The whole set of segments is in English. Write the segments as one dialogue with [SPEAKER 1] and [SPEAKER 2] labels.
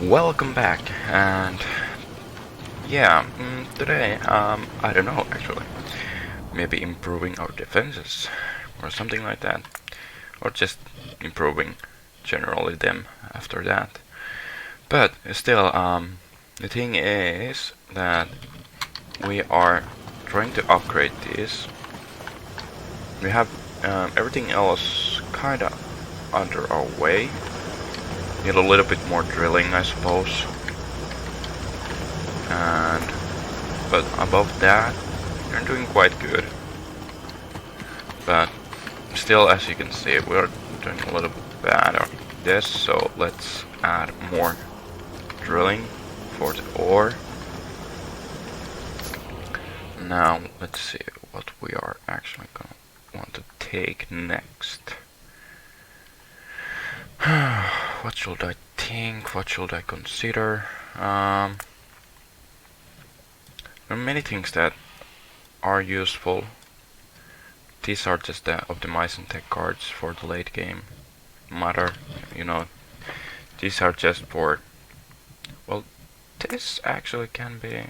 [SPEAKER 1] Welcome back, and yeah, today, I don't know actually, maybe improving our defenses or something like that, or just improving generally them after that. But still, the thing is that we are trying to upgrade this. We have everything else kinda under our way. Need a little bit more drilling, I suppose. But above that, we're doing quite good. But still, as you can see, we're doing a little bit bad on this, so let's add more drilling for the ore. Now, let's see what we are actually gonna want to take next. What should I think? What should I consider? There are many things that are useful. These are just the optimizing tech cards for the late game matter. You know, these are just for. Well, this actually can be.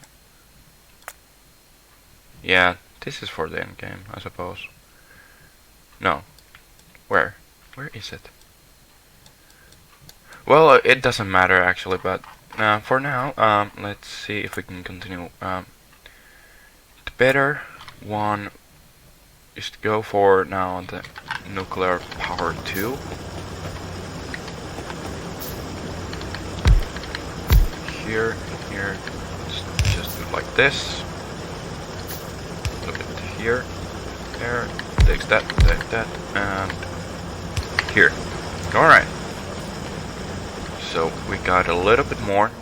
[SPEAKER 1] Yeah, this is for the end game, I suppose. No, where is it? Well, it doesn't matter actually, but for now, let's see if we can continue. The better one is to go for now the nuclear power 2. Here, just do like this. Look at here, there, takes that, and here. Alright. So we got a little bit more.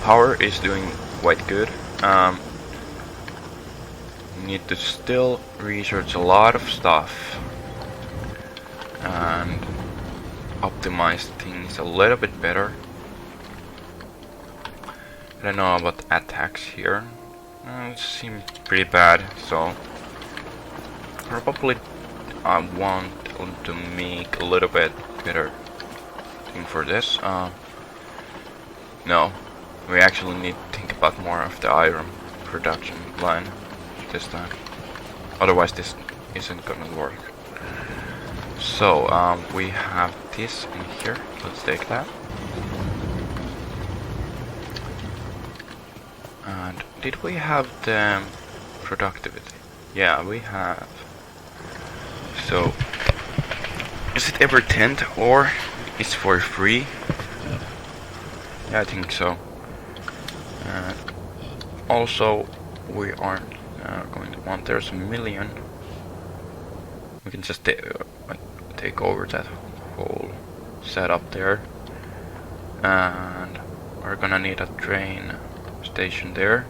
[SPEAKER 1] Power is doing quite good. Need to still research a lot of stuff and optimize things a little bit better. I don't know about attacks here. It seems pretty bad, so probably I want to make a little bit better thing for this. No, we actually need to think about more of the iron production line this time. Otherwise this isn't gonna work. So we have this in here. Let's take that. And did we have the productivity? Yeah, we have. So is it ever 10 or is for free? Yeah, I think so. And also we aren't going to want. There's a million. We can just take over that whole setup there, and we're gonna need a train station there.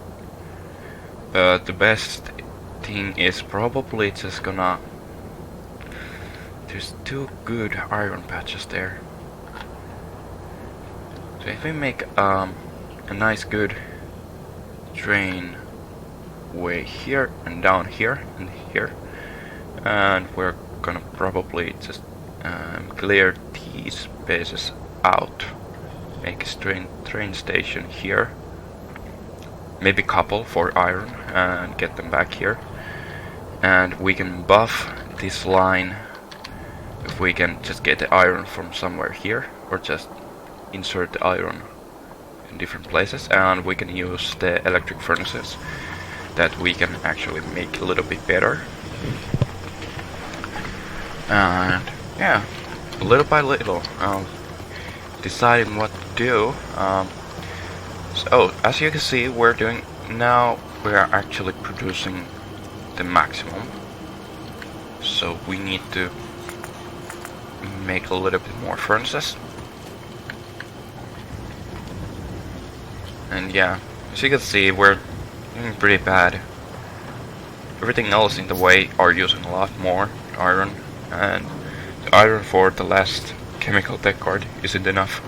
[SPEAKER 1] But the best thing is probably just gonna. There's 2 good iron patches there. So if we make a nice good train way here and down here and here, and we're gonna probably just clear these bases out, make a train station here, maybe couple for iron and get them back here, and we can buff this line if we can just get the iron from somewhere here, or just insert the iron in different places, and we can use the electric furnaces that we can actually make a little bit better. And yeah, little by little, deciding what to do. So as you can see, we are actually producing the maximum. So we need to make a little bit more furnaces. And yeah, as you can see, we're doing pretty bad. Everything else in the way are using a lot more iron, and the iron for the last chemical tech card isn't enough.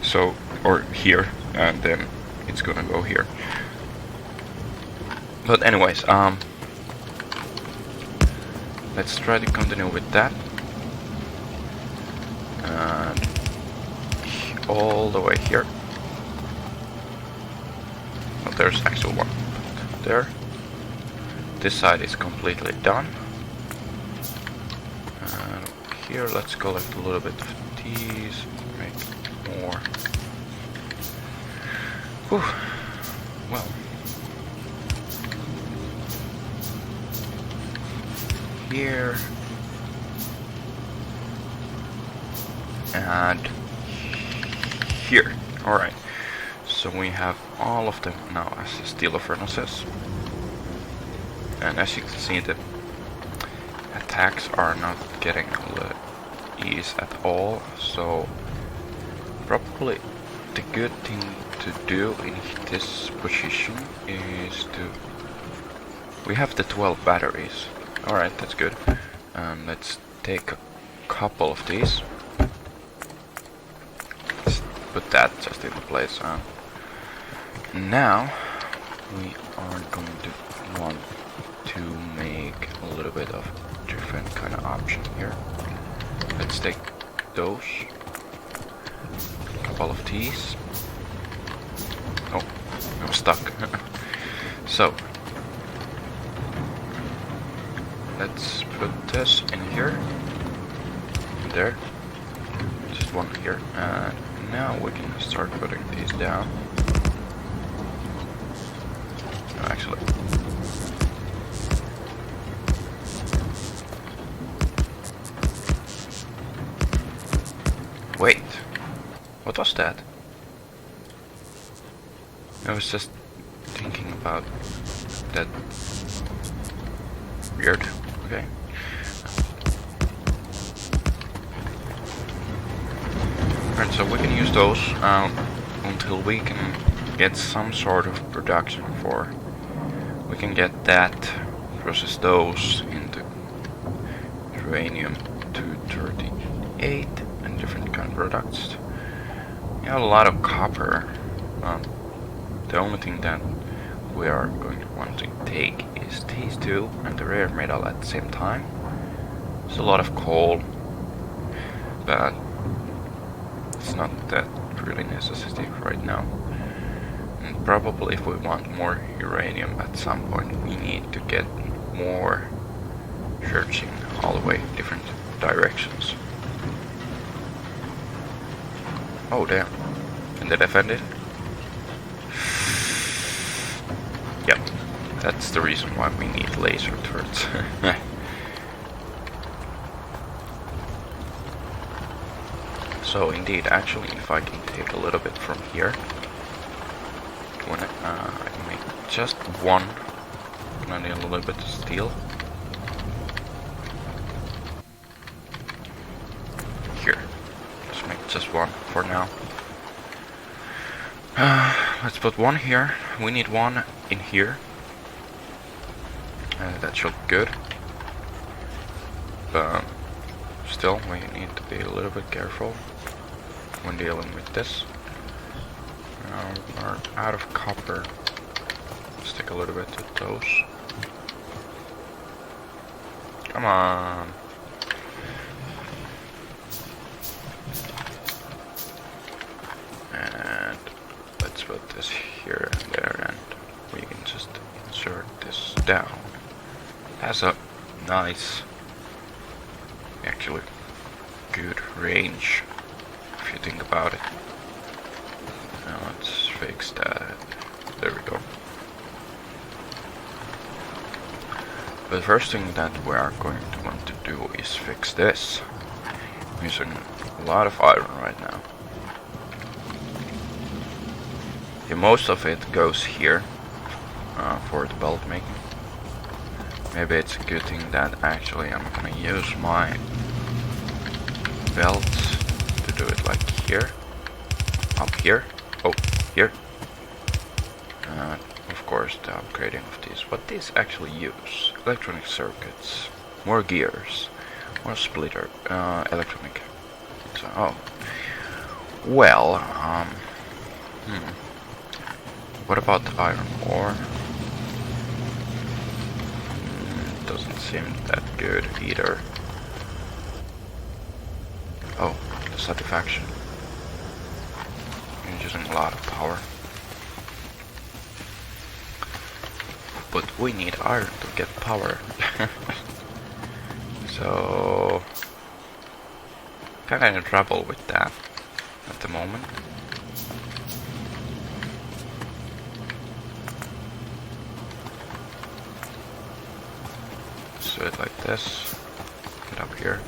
[SPEAKER 1] So, or here, and then it's gonna go here. But anyways, let's try to continue with that. And all the way here. Well, there's actually one there. This side is completely done. And here, let's collect a little bit of these, make more. Whew. Well. Here. And here. Alright. So we have all of them now as steel furnaces. And as you can see, the attacks are not getting ease at all. So probably the good thing to do in this position is to... We have the 12 batteries. Alright, that's good. Let's take a couple of these. Let's put that just in place. Now we are going to want to make a little bit of different kind of option here. Let's take those. A couple of these. Oh, I'm stuck. So let's put this in here, and there, just one here, and now we can start putting these down. No, actually, wait, what was that? I was just thinking about that. Weird. Okay. Alright, so we can use those until we can get some sort of production for. We can get that, process those into uranium 238 and different kind of products. We have a lot of copper. The only thing that we are going to want to take is these two and the rare metal at the same time. There's a lot of coal, but it's not that really necessity right now. And probably if we want more uranium at some point, we need to get more searching all the way different directions. Oh damn. Can they defend it? Yep. That's the reason why we need laser turrets. So indeed, actually, if I can take a little bit from here, when I can make just one, and I need a little bit of steel. Here, let's make just one for now. Let's put one here. We need one in here. That should be good. But still, we need to be a little bit careful when dealing with this. We're out of copper. Let's take a little bit of those. Come on. And let's put this here and there, and we can just insert this down. Has a nice, actually good range if you think about it. Now let's fix that. There we go. But the first thing that we are going to want to do is fix this. I'm using a lot of iron right now. Yeah, most of it goes here for the belt making. Maybe it's a good thing that actually I'm gonna use my belts to do it like here, up here, oh, here. And of course the upgrading of these. What these actually use? Electronic circuits, more gears, more splitter, electronic. So, oh, well, what about the iron ore? Doesn't seem that good either. Oh, the satisfaction. using a lot of power. But we need iron to get power. So kinda in trouble with that at the moment. So it like this. Get up here.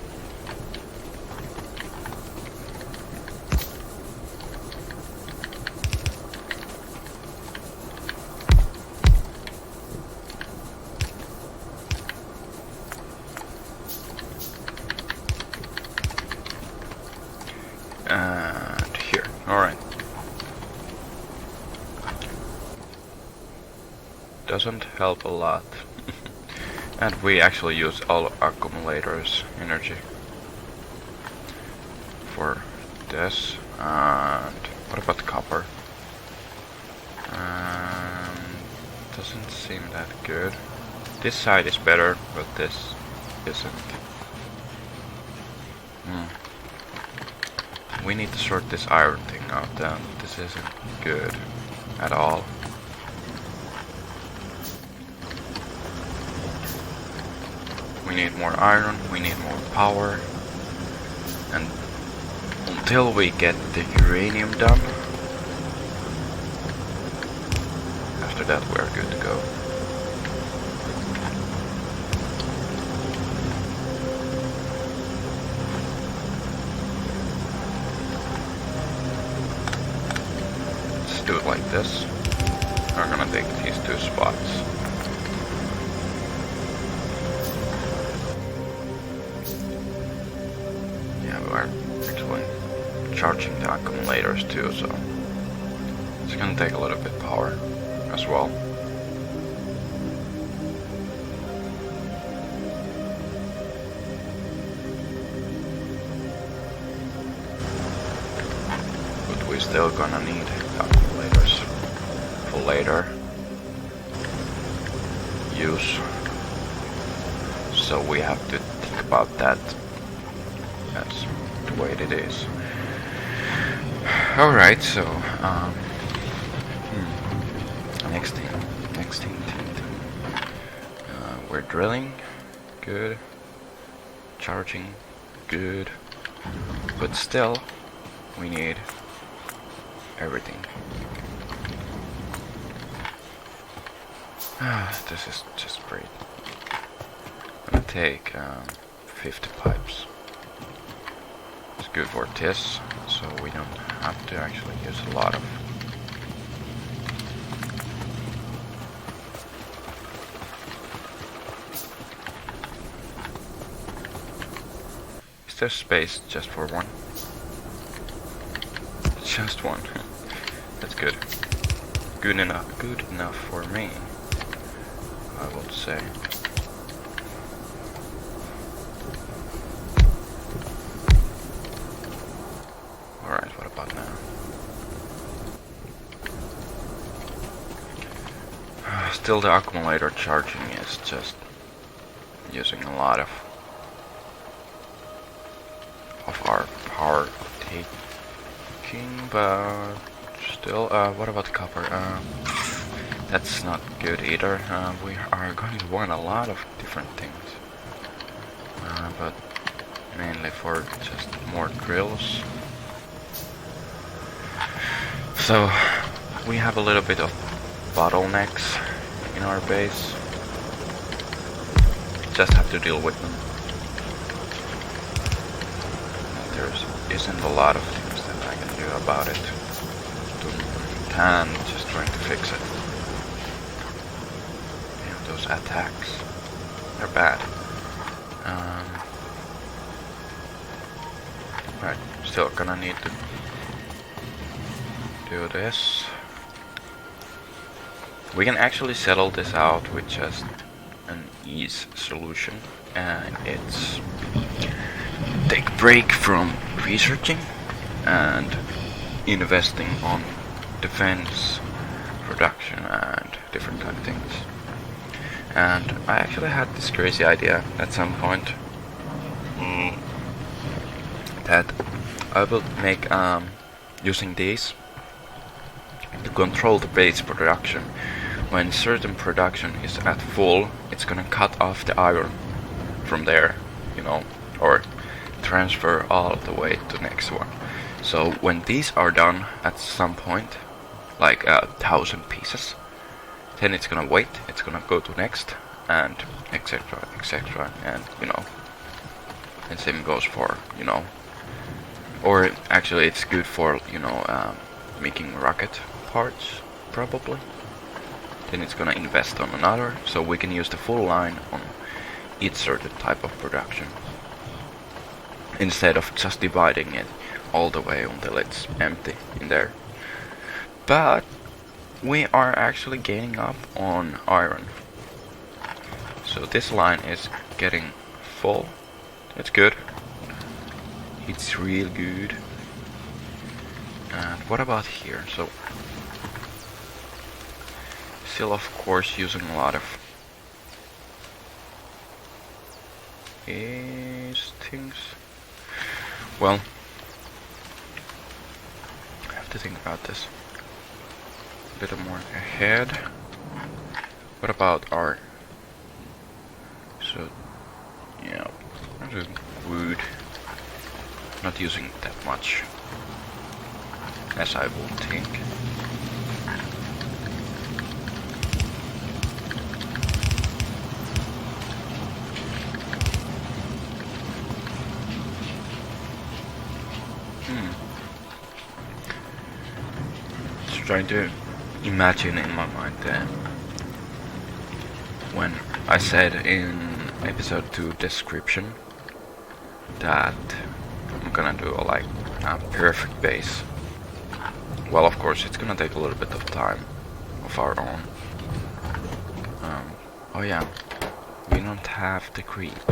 [SPEAKER 1] And here. Alright. Doesn't help a lot. And we actually use all accumulators energy for this. And what about copper? Doesn't seem that good. This side is better, but this isn't. We need to sort this iron thing out then. This isn't good at all. We need more iron, we need more power, and until we get the uranium done, after that we are good to go. Let's do it like this. We're gonna take these two spots. We're actually charging the accumulators too, so it's gonna take a little bit power as well. But we're still gonna need accumulators for later use, so we have to think about that. That's the way it is. Alright, so next thing. We're drilling, good. Charging, good. But still, we need everything. This is just great. I'm gonna take 50 pipes. It's good for this, so we don't have to actually use a lot of. Is there space just for one? Just one. That's good. Good enough for me, I would say. Alright, what about now? Still the accumulator charging is just using a lot of our power taking, but still, what about copper? That's not good either. We are going to want a lot of different things, but mainly for just more drills. So we have a little bit of bottlenecks in our base. Just have to deal with them. There isn't a lot of things that I can do about it. And just trying to fix it. Yeah, those attacks, they're bad. Right, still gonna need to do this. We can actually settle this out with just an ease solution, and it's take a break from researching and investing on defense, production, and different kind of things. And I actually had this crazy idea at some point that I will make using these to control the base production. When certain production is at full, it's gonna cut off the iron from there, you know, or transfer all the way to next one. So when these are done at some point, like 1,000 pieces, then it's gonna wait, it's gonna go to next, and etc, etc, and you know, and same goes for, you know, or actually it's good for, you know, making rocket parts, probably. Then it's gonna invest on another, so we can use the full line on each certain type of production, instead of just dividing it all the way until it's empty in there. But we are actually gaining up on iron. So this line is getting full. That's good. It's real good. And what about here? So still of course using a lot of these things. Well, I have to think about this a little more ahead. What about our... So, yeah, I'm doing wood. Not using that much, as I would think. Just trying to imagine in my mind when I said in episode 2 description that I'm gonna do like a perfect base. Well, of course it's gonna take a little bit of time of our own. Oh yeah, we don't have the creep,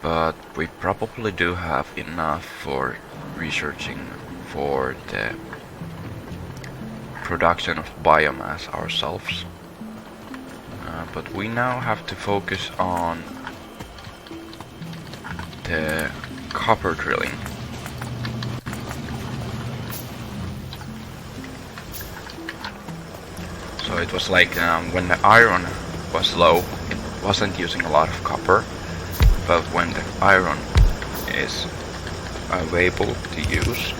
[SPEAKER 1] but we probably do have enough for researching for the production of biomass ourselves. But we now have to focus on the copper drilling. So it was like when the iron was low, it wasn't using a lot of copper, but when the iron is available to use,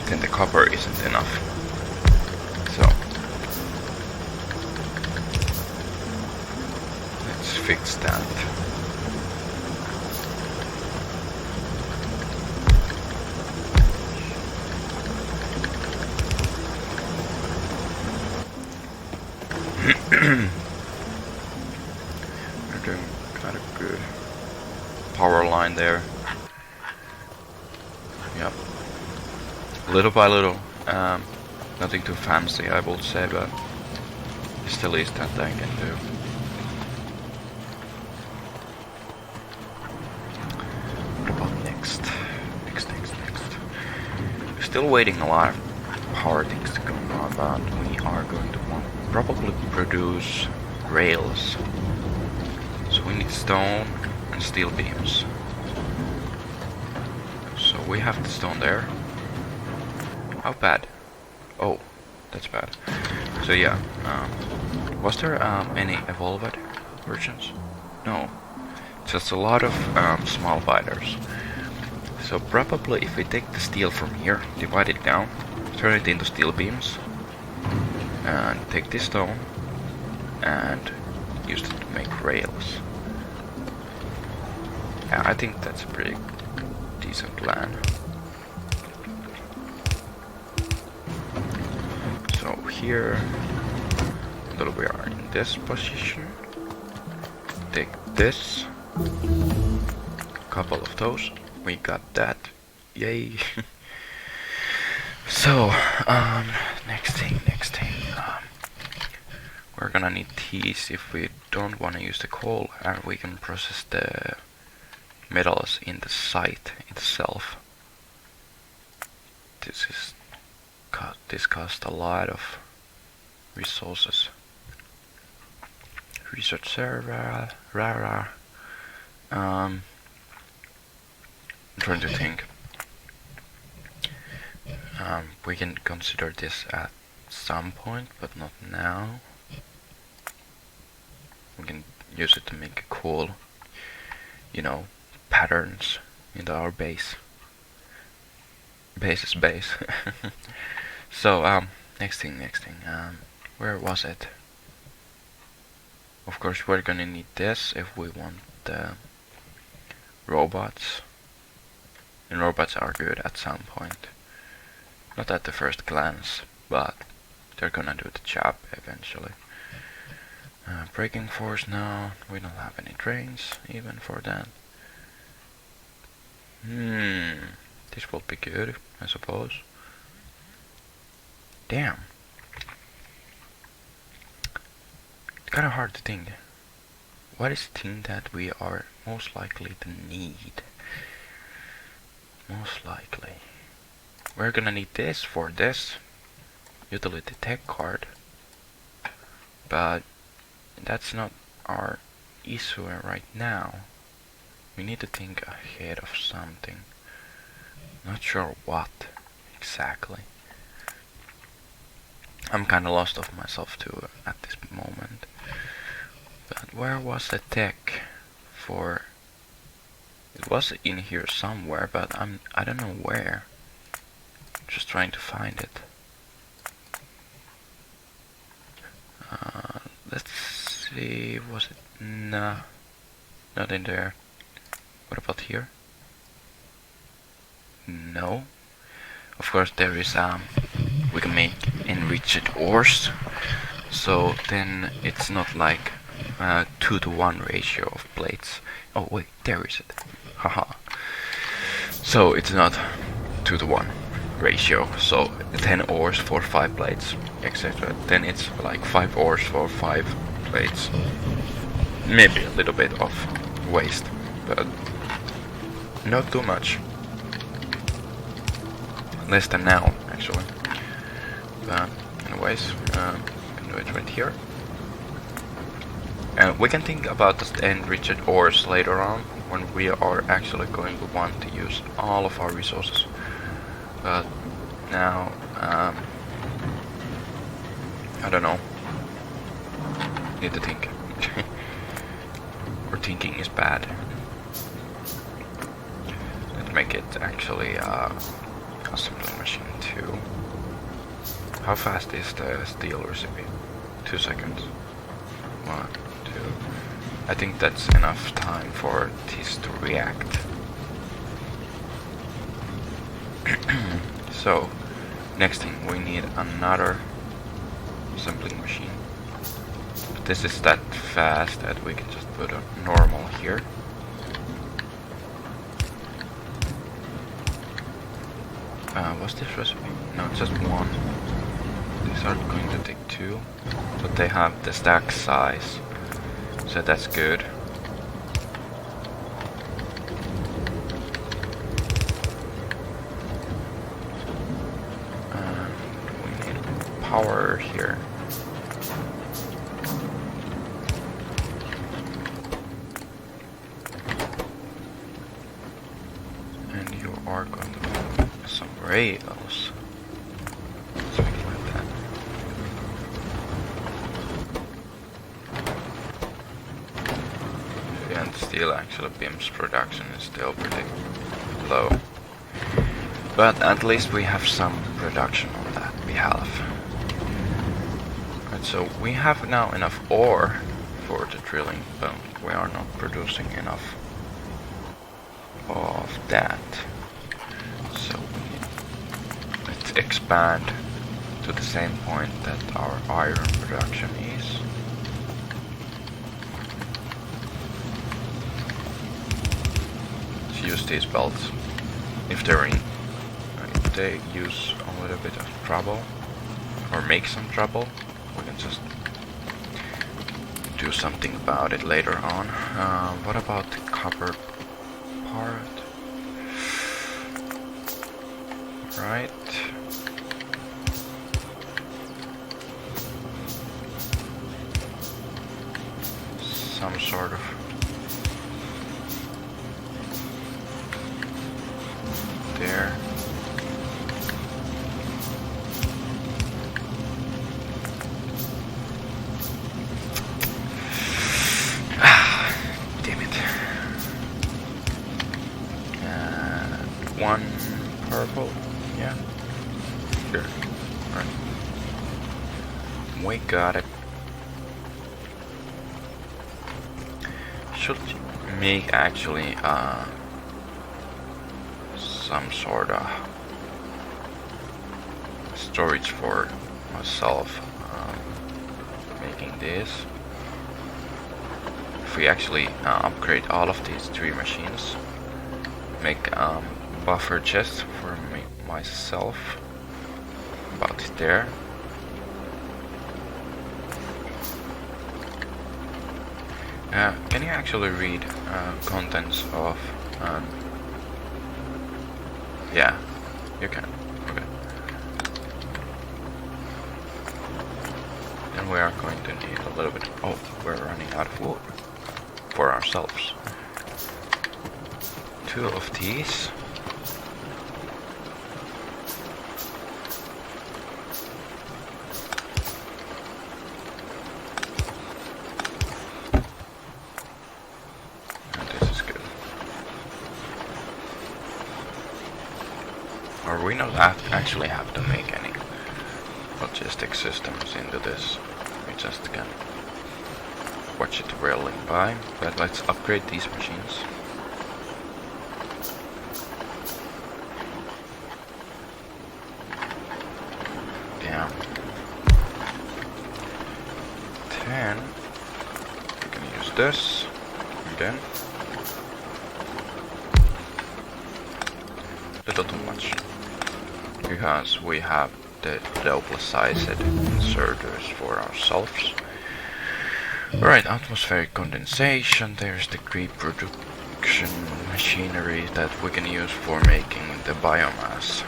[SPEAKER 1] then the copper isn't enough. So let's fix that. We're doing kind of good power line there. Yep. Little by little. Nothing too fancy, I will say, but it's the least that I can do. What about next? Next. We're still waiting a lot of power things to come on, but we are going to want probably produce rails. So we need stone and steel beams. So we have the stone there. How bad? Oh, that's bad. So yeah, was there any evolved versions? No, just a lot of small biters. So probably if we take the steel from here, divide it down, turn it into steel beams, and take this stone and use it to make rails. Yeah, I think that's a pretty decent plan. So here, until we are in this position, take this, couple of those, we got that, yay. So, next thing, we're gonna need these if we don't want to use the coal, and we can process the metals in the site itself. This costs a lot of resources. Research server, I'm trying to think. We can consider this at some point, but not now. We can use it to make cool, you know, patterns into our base. Base is base. So, next thing, where was it? Of course, we're gonna need this if we want the robots. And robots are good at some point. Not at the first glance, but they're gonna do the job eventually. Braking force now, we don't have any trains even for that. This will be good, I suppose. Damn. It's kinda hard to think. What is the thing that we are most likely to need? Most likely. We're gonna need this for this utility tech card. But that's not our issue right now. We need to think ahead of something. Not sure what exactly. I'm kinda lost of myself too at this moment. But where was the tech for? It was in here somewhere, but I don't know where. Just trying to find it. Let's see, was it? Nah, not in there. What about here? No. Of course there is we can make enriched ores, so then it's not like 2-to-1 ratio of plates. Oh wait, there is it. Haha. So it's not 2-to-1 ratio, so 10 ores for 5 plates, etc. Then it's like 5 ores for 5 plates. Maybe a little bit of waste, but not too much. Less than now, actually. But anyways, we can do it right here. We can think about the enriched ores later on, when we are actually going to want to use all of our resources. But now, I don't know. Need to think. Or thinking is bad. Let's make it actually assembly machine 2. How fast is the steel recipe? 2 seconds. 1, 2. I think that's enough time for this to react. So, next thing, we need another assembling machine. But this is that fast that we can just put a normal here. What's this recipe? No, just one. These are going to take 2, but they have the stack size, so that's good. We need power here. And you are going to have some rails. Something like that. And still, actually, BIM's production is still pretty low. But at least we have some production on that behalf. Right, so we have now enough ore for the drilling, but we are not producing enough of that. So let's expand to the same point that our iron production is. Let's use these belts. If they use a little bit of trouble or make some trouble, we can just do something about it later on. What about the copper part? Right. Some sort of there. one purple. Yeah. Here. Alright. We got it. Should make actually some sort of storage for myself. Making this. If we actually upgrade all of these 3 machines, make buffer chests for me myself about there. Can you actually read contents of yeah, you can. Okay. Then we are going to need a little bit. Oh, we're running out of wood for ourselves. 2 of these. And this is good. Or we not actually have to make any logistic systems into this. We just can watch it rolling by. But let's upgrade these machines. Damn. 10. We can use this again. Little too much, because we have the double-sized inserters for ourselves. Right, atmospheric condensation. There's the pre-production machinery that we can use for making the biomass.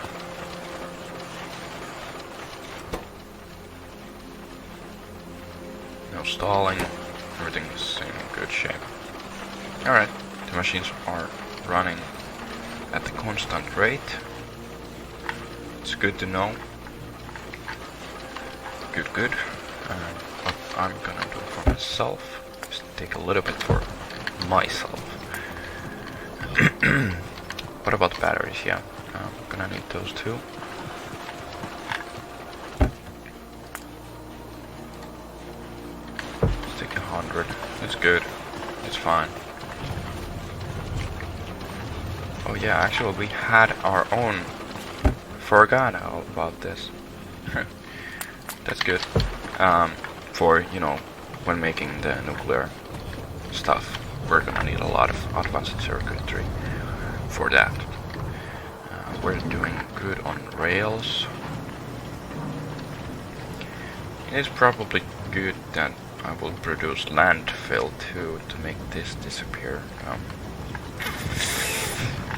[SPEAKER 1] No stalling, everything is in good shape. Alright, the machines are running at a constant rate. It's good to know. Good. What I'm gonna do for myself is take a little bit for myself. What about batteries? Yeah, I'm gonna need those too. Let's take 100. It's good. It's fine. Oh yeah, actually we had our own. Forgot all about this. That's good. For, you know, when making the nuclear stuff, we're gonna need a lot of advanced circuitry for that. We're doing good on rails. It's probably good that I will produce landfill too to make this disappear.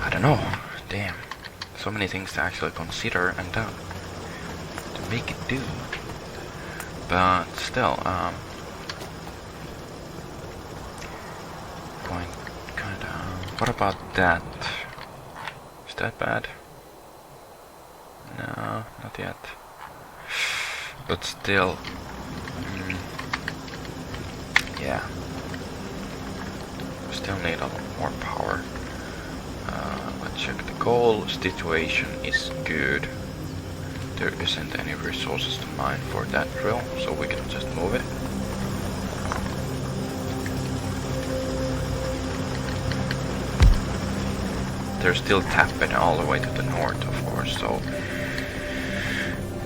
[SPEAKER 1] I don't know. Damn. So many things to actually consider and to make it do. But still, what about that? Is that bad? No, not yet. But still, yeah. Still need a lot more power. Let's check the coal situation is good. There isn't any resources to mine for that drill, so we can just move it. They're still tapping all the way to the north, of course, so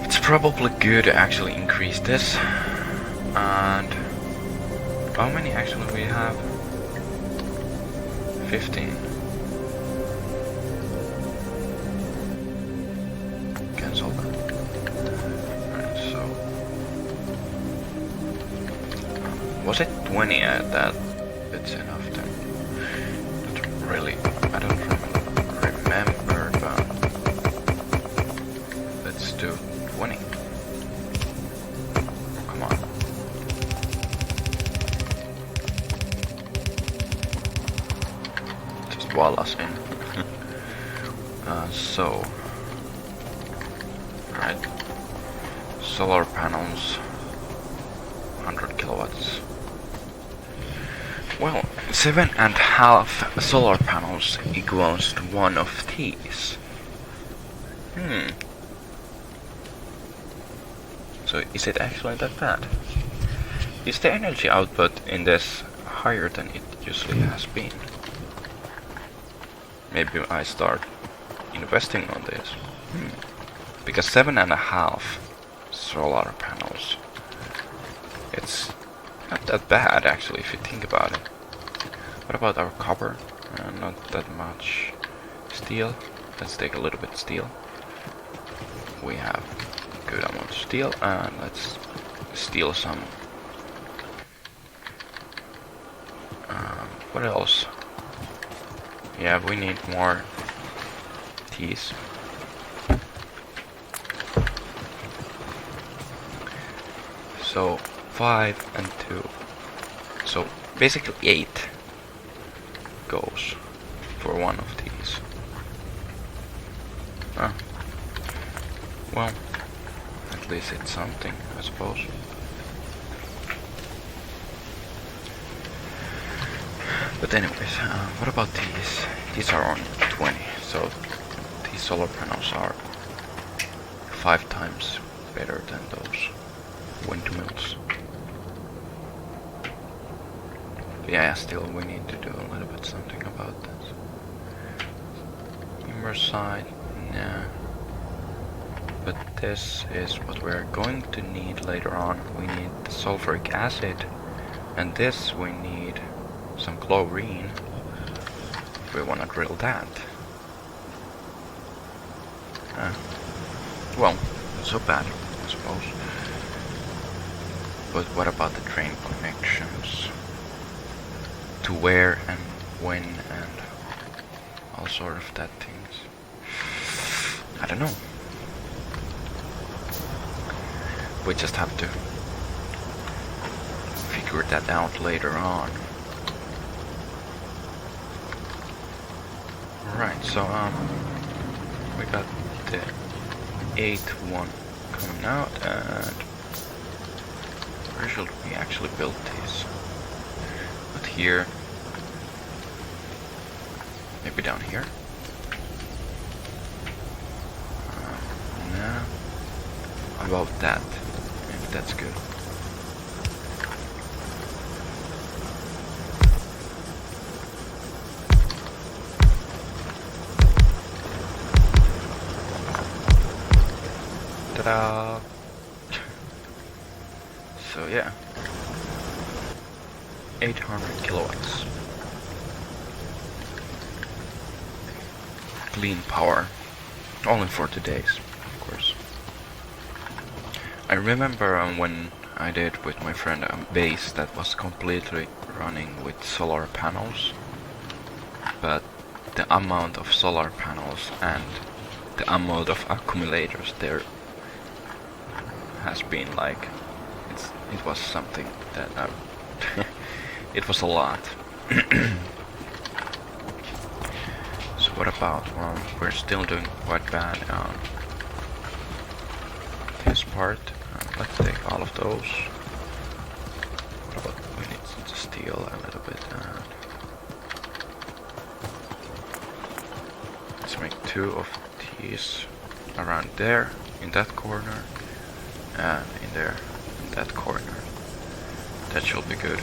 [SPEAKER 1] it's probably good to actually increase this. And how many actually we have? 15. Cancel that. Alright, so was it 20 at that? It's enough then. Not really, I don't remember, but let's do 20. Come on. Just wall us in. So, right, solar panels, 100 kilowatts. Well, 7.5 solar panels equals to one of these. So is it actually that bad? Is the energy output in this higher than it usually has been? Maybe I start investing on this. Because 7.5 solar panels, it's not that bad actually if you think about it. What about our copper? Not that much. Steel. Let's take a little bit steel. We have a good amount of steel, and let's steal some. What else? Yeah, we need more teas. So 5 and 2. So basically 8 goes for one of these. Well, at least it's something, I suppose. But anyways, what about these? These are on 20, so these solar panels are 5 times better than those windmills. Yeah, still we need to do a little bit something about this. Timber side, nah. But this is what we're going to need later on. We need the sulfuric acid, and this we need some chlorine if we want to drill that. Well, not so bad, I suppose. But what about the train connections? To where and when and all sort of that things. I don't know. We just have to figure that out later on. Right, so we got the 8th one coming out, and where should we actually build these? Not here. Maybe down here? No. How about that? Maybe that's good. Ta-da! So yeah, 800 kilowatts. Clean power. Only for 2 days, of course. I remember when I did with my friend a base that was completely running with solar panels, but the amount of solar panels and the amount of accumulators there has been like, it was something that it was a lot. So what about, well, we're still doing quite bad on this part. Let's take all of those. What about, we need to steal a little bit. Let's make 2 of these around there, in that corner, and in there, in that corner. That should be good.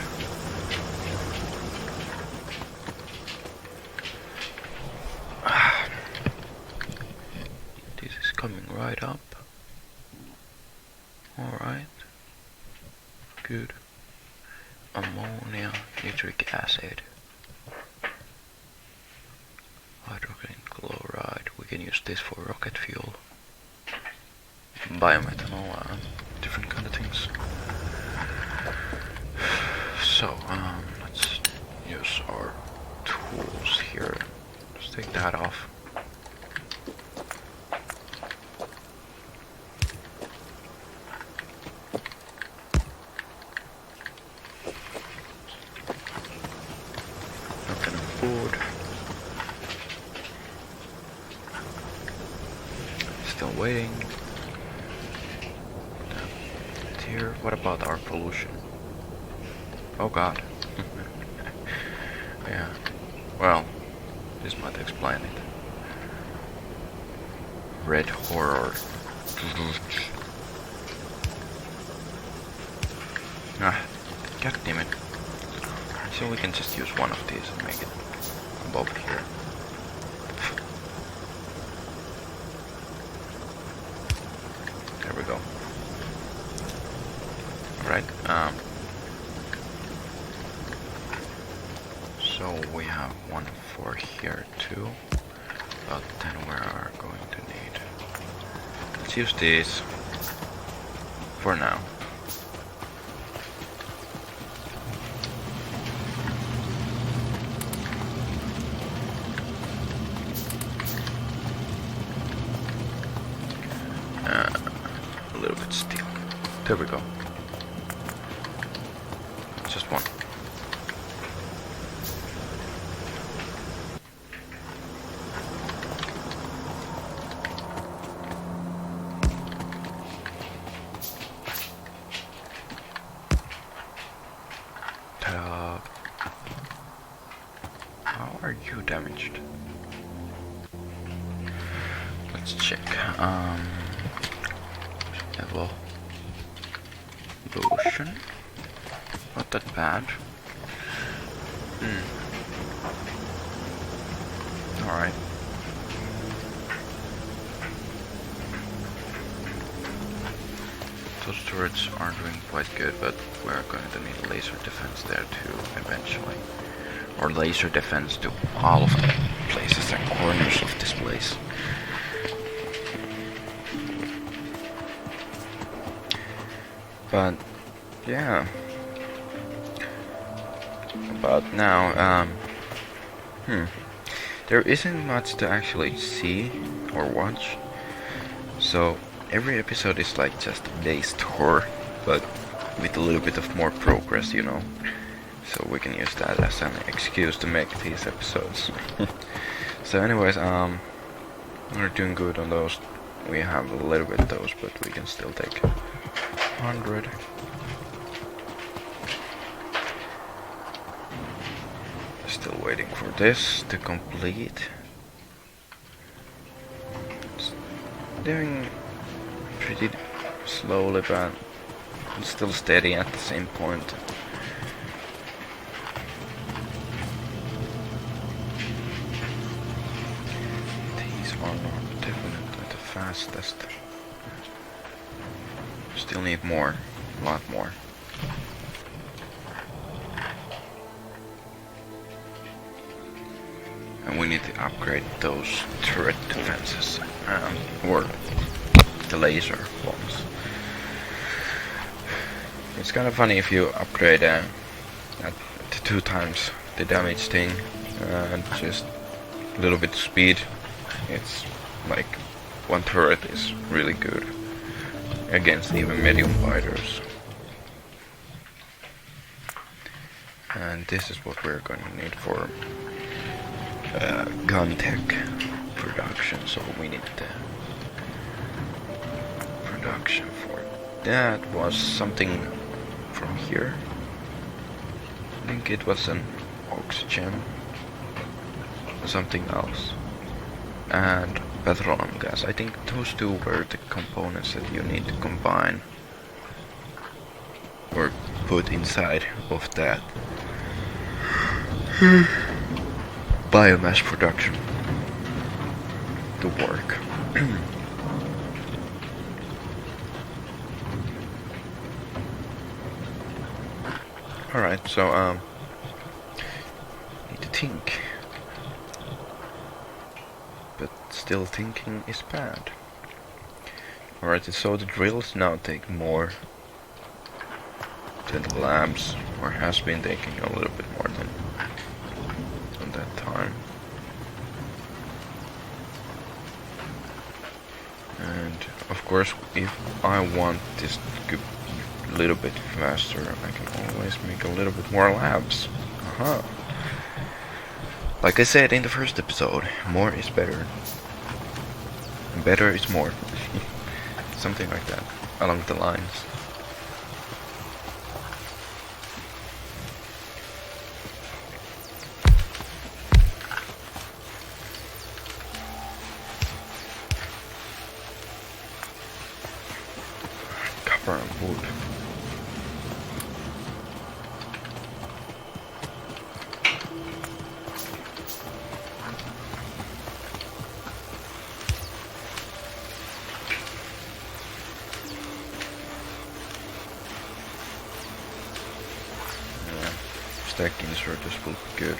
[SPEAKER 1] This is coming right up. Alright. Good. Ammonia, nitric acid, hydrogen chloride. We can use this for rocket fuel, biomethanol, different kind of things. So let's use our tools here. Let's take that off. Food. Still waiting. Here, what about our pollution? Oh god. Yeah. Well, this might explain it. Red horror. Ah, god damn it. So we can just use one of these and make it above here. There we go. Alright, so we have one for here too, but then we are going to need... Let's use these for now. A little bit steel. There we go. Just one. Ta-da! How are you damaged? Let's check. Evolution. Not that bad. Alright. Those turrets are doing quite good, but we're going to need laser defense there too, eventually. Or laser defense to all of the places and corners of this place. But, yeah. But now, there isn't much to actually see or watch. So, every episode is like just a base tour, but with a little bit of more progress, you know. So we can use that as an excuse to make these episodes. So anyways, we're doing good on those. We have a little bit of those, but we can still take 100. Still waiting for this to complete. It's doing pretty slowly, but it's still steady at the same point. These are not definitely the fastest. Still need more, a lot more. And we need to upgrade those turret defenses, or the laser ones. It's kind of funny if you upgrade at 2 times the damage thing and just a little bit of speed. It's like one turret is really good against even medium fighters. And this is what we're going to need for gun tech production, so we need the production for that was something from here. I think it was an oxygen or something else, and petroleum gas. I think those two were the components that you need to combine or put inside of that biomass production to work. Alright, so need to think. But still thinking is bad. Alright, so the drills now take more than the labs, or has been taking a little bit more than that time. And of course, if I want this to go a little bit faster, I can always make a little bit more labs. Like I said in the first episode, more is better. Better is more. Something like that, along the lines. wood. Stack inserters will be good.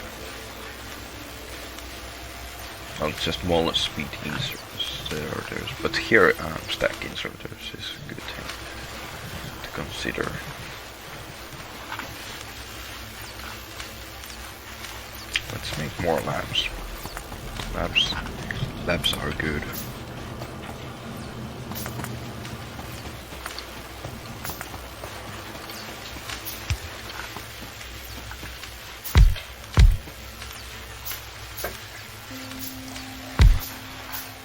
[SPEAKER 1] Well, just wall speed inserters, but here stack inserters is a good thing to consider. Let's make more labs. Labs are good.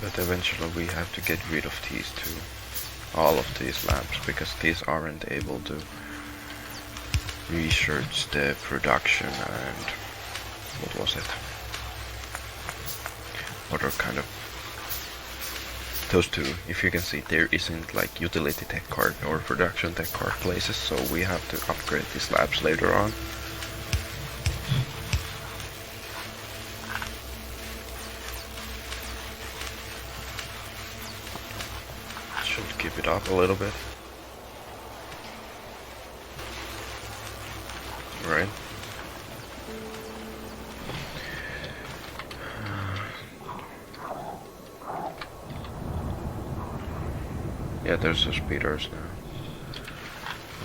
[SPEAKER 1] But eventually we have to get rid of these two, all of these labs, because these aren't able to research the production and what was it? Other kind of those two. If you can see, there isn't like utility tech card or production tech card places, so we have to upgrade these labs later on. Keep it up a little bit. Right. Yeah, there's the speeders now.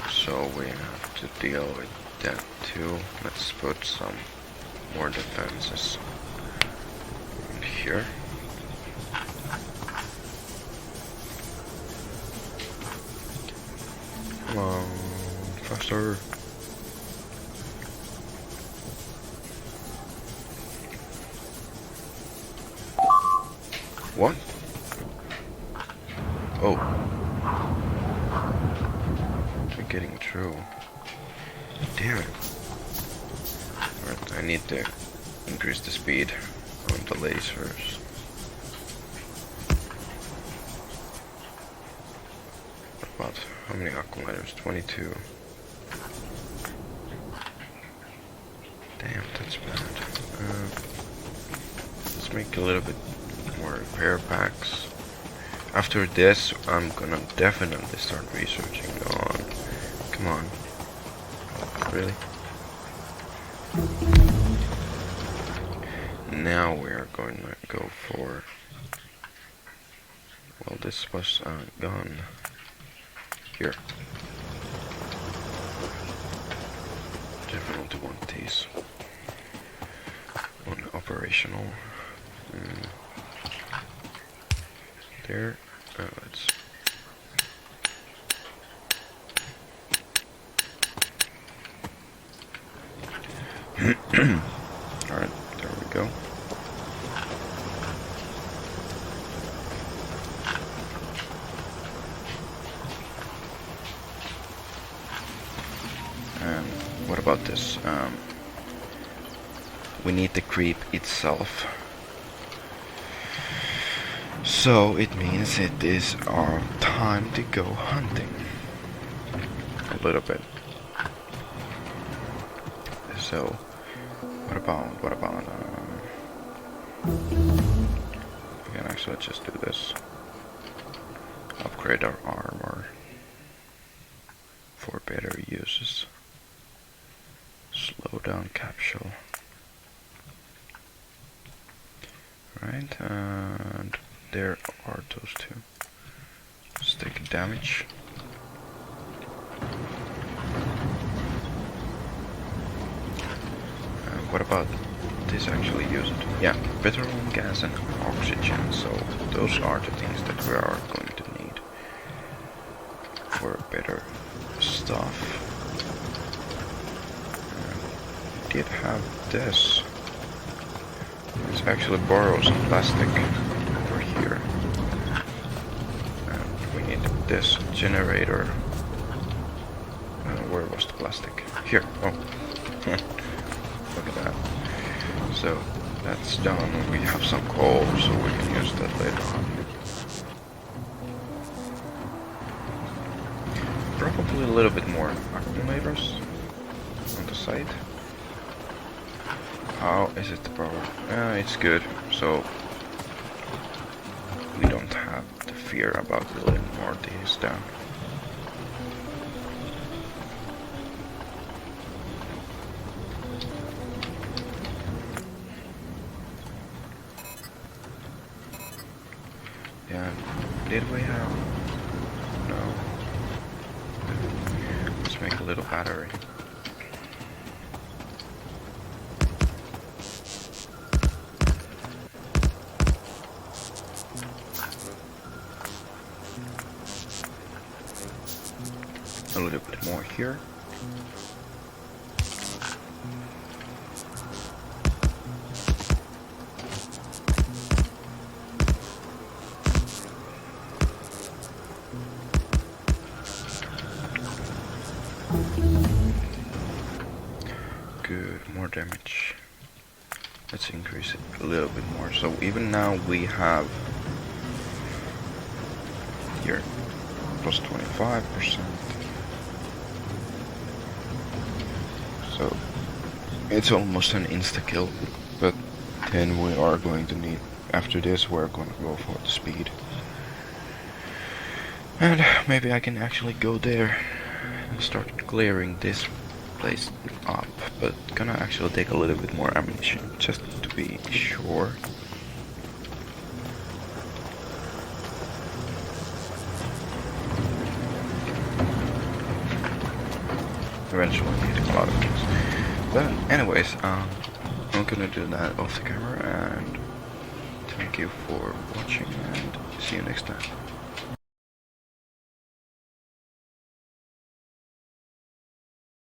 [SPEAKER 1] So we have to deal with that too. Let's put some more defenses in here. Come on, faster. What? Oh. We're getting through. Damn it. Alright, I need to increase the speed on the lasers. What? How many accumulators? 22. Damn, that's bad. Let's make a little bit more repair packs. After this, I'm gonna definitely start researching on. Come on. Really? Now we are going to go for. Well, this was gone. Here. Definitely want these on operational. There. Let's. Alright, there we go. And what about this? We need the creep itself. So it means it is our time to go hunting. A little bit. So, what about, we can actually just do this. Upgrade our armor for better uses. Slow down capsule. Right, and there are those two. Let's take damage. What about this actually used? Yeah, petroleum gas and oxygen. So those are the things that we are going to need for better stuff. We did have this. Let's actually borrow some plastic over here. And we need this generator. Where was the plastic? Here. Oh. Look at that. So that's done. We have some coal, so we can use that later on. Probably Hopefully a little bit more accumulators on the side. How is it the power? It's good, so we don't have to fear about building more these down. Yeah, did we have? No. Let's make a little battery. A little bit more here. Good, more damage. Let's increase it a little bit more. So even now we have here plus 25%. So it's almost an insta-kill, but then we are going to need, after this we're going to go for the speed. And maybe I can actually go there and start clearing this place up, but gonna actually take a little bit more ammunition just to be sure. Eventually need a lot of things. But anyways, I'm gonna do that off the camera, and thank you for watching, and see you next time.